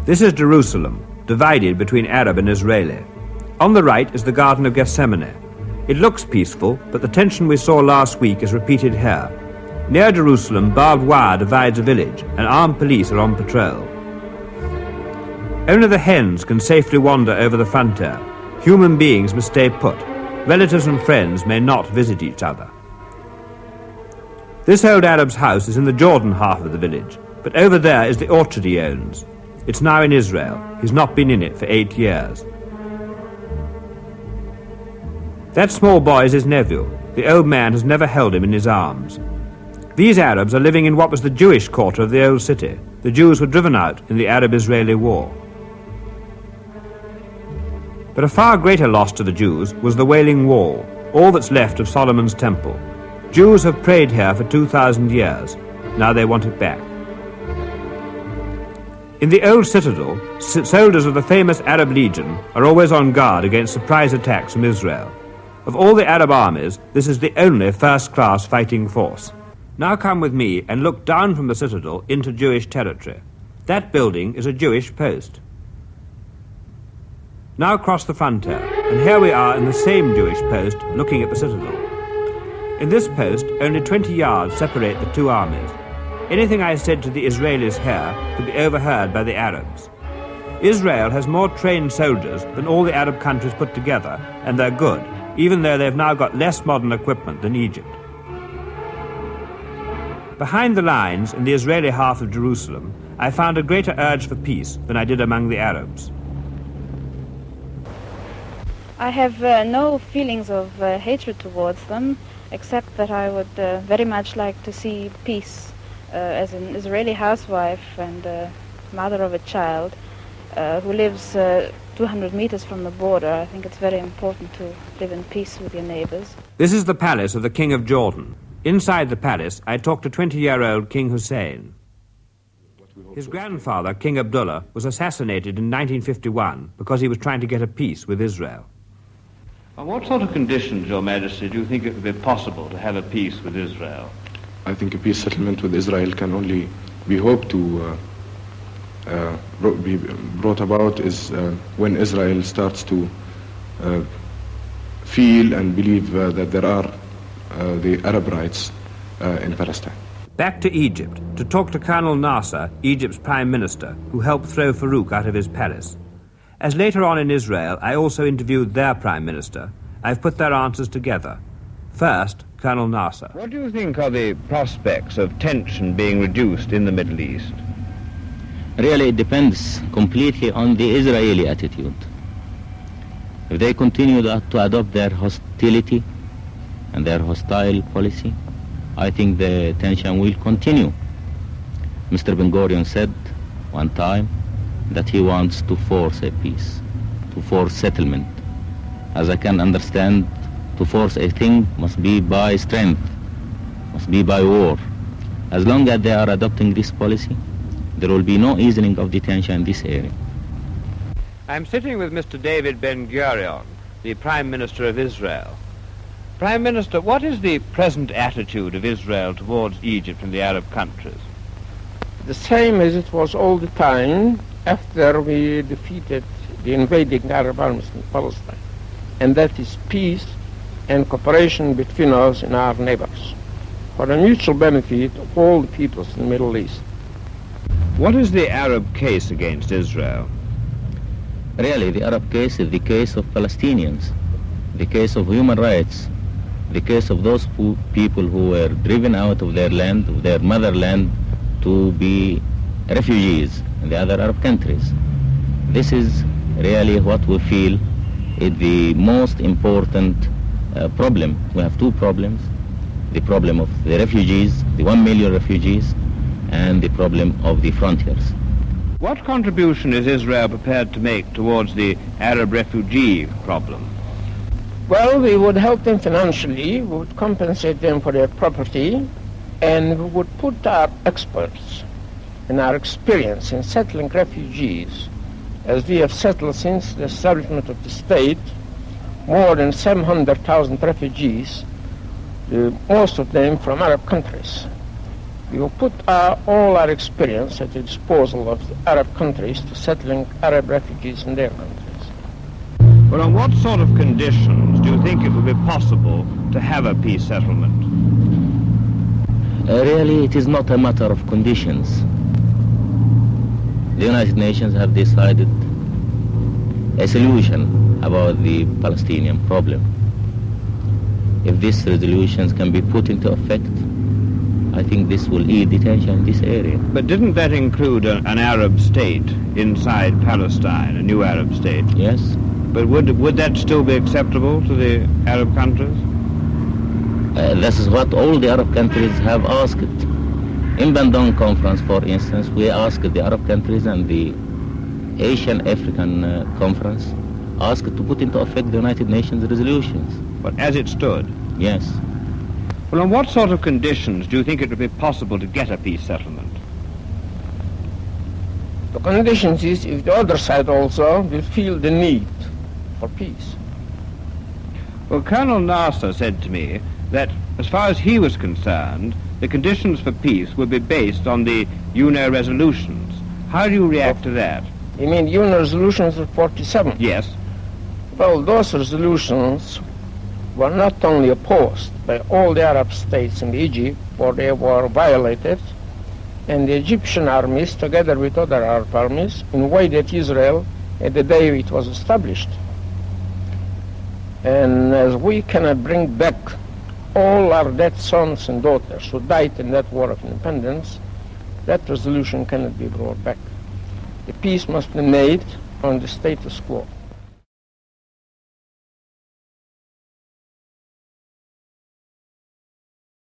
This is Jerusalem, divided between Arab and Israeli. On the right is the Garden of Gethsemane. It looks peaceful, but the tension we saw last week is repeated here. Near Jerusalem, barbed wire divides a village, and armed police are on patrol. Only the hens can safely wander over the frontier. Human beings must stay put. Relatives and friends may not visit each other. This old Arab's house is in the Jordan half of the village, but over there is the orchard he owns. It's now in Israel. He's not been in it for 8 years. That small boy is his nephew. The old man has never held him in his arms. These Arabs are living in what was the Jewish quarter of the old city. The Jews were driven out in the Arab-Israeli war. But a far greater loss to the Jews was the Wailing Wall, all that's left of Solomon's temple. Jews have prayed here for 2,000 years. Now they want it back. In the old citadel, soldiers of the famous Arab Legion are always on guard against surprise attacks from Israel. Of all the Arab armies, this is the only first-class fighting force. Now come with me and look down from the citadel into Jewish territory. That building is a Jewish post. Now cross the frontier, and here we are in the same Jewish post looking at the citadel. In this post, only 20 yards separate the two armies. Anything I said to the Israelis here could be overheard by the Arabs. Israel has more trained soldiers than all the Arab countries put together, and they're good, even though they've now got less modern equipment than Egypt. Behind the lines in the Israeli half of Jerusalem, I found a greater urge for peace than I did among the Arabs. I have no feelings of hatred towards them, except that I would very much like to see peace. As an Israeli housewife and mother of a child who lives 200 meters from the border, I think it's very important to live in peace with your neighbors. This is the palace of the King of Jordan. Inside the palace, I talked to 20-year-old King Hussein. His grandfather, King Abdullah, was assassinated in 1951 because he was trying to get a peace with Israel. On what sort of conditions, Your Majesty, do you think it would be possible to have a peace with Israel? I think a peace settlement with Israel can only be hoped to be brought about is when Israel starts to feel and believe that there are the Arab rights in Palestine. Back to Egypt to talk to Colonel Nasser, Egypt's prime minister, who helped throw Farouk out of his palace. As later on in Israel, I also interviewed their prime minister. I've put their answers together. First, Colonel Nasser. What do you think are the prospects of tension being reduced in the Middle East? Really, it depends completely on the Israeli attitude. If they continue to adopt their hostility and their hostile policy, I think the tension will continue. Mr. Ben-Gurion said one time that he wants to force a peace, to force settlement. As I can understand, to force a thing must be by strength, must be by war. As long as they are adopting this policy, there will be no easing of the tension in this area. I'm sitting with Mr. David Ben-Gurion, the Prime Minister of Israel. Prime Minister, what is the present attitude of Israel towards Egypt and the Arab countries? The same as it was all the time after we defeated the invading Arab armies in Palestine. And that is peace and cooperation between us and our neighbors for the mutual benefit of all the peoples in the Middle East. What is the Arab case against Israel? Really, the Arab case is the case of Palestinians, the case of human rights, the case of those people who were driven out of their land, of their motherland, to be refugees in the other Arab countries. This is really what we feel is the most important problem. We have two problems: the problem of the refugees, the 1 million refugees, and the problem of the frontiers. What contribution is Israel prepared to make towards the Arab refugee problem? Well, we would help them financially, we would compensate them for their property, and we would put our experts and our experience in settling refugees, as we have settled since the establishment of the state, more than 700,000 refugees, most of them from Arab countries. We will put all our experience at the disposal of the Arab countries to settling Arab refugees in their countries. Well, on what sort of conditions do you think it would be possible to have a peace settlement? Really, it is not a matter of conditions. The United Nations have decided a solution about the Palestinian problem. If these resolutions can be put into effect, I think this will ease the tension in this area. But didn't that include an Arab state inside Palestine, a new Arab state? Yes. But would that still be acceptable to the Arab countries? This is what all the Arab countries have asked. In Bandung Conference, for instance, we asked the Arab countries, and the Asian African Conference asked to put into effect the United Nations resolutions. But as it stood? Yes. Well, on what sort of conditions do you think it would be possible to get a peace settlement? The conditions is if the other side also will feel the need for peace. Well, Colonel Nasser said to me that as far as he was concerned, the conditions for peace would be based on the UNO resolutions. How do you react to that? You mean UNO resolutions of 47? Yes. Well, those resolutions were not only opposed by all the Arab states in Egypt, for they were violated, and the Egyptian armies, together with other Arab armies, invaded Israel at the day it was established. And as we cannot bring back all our dead sons and daughters who died in that war of independence, that resolution cannot be brought back. The peace must be made on the status quo.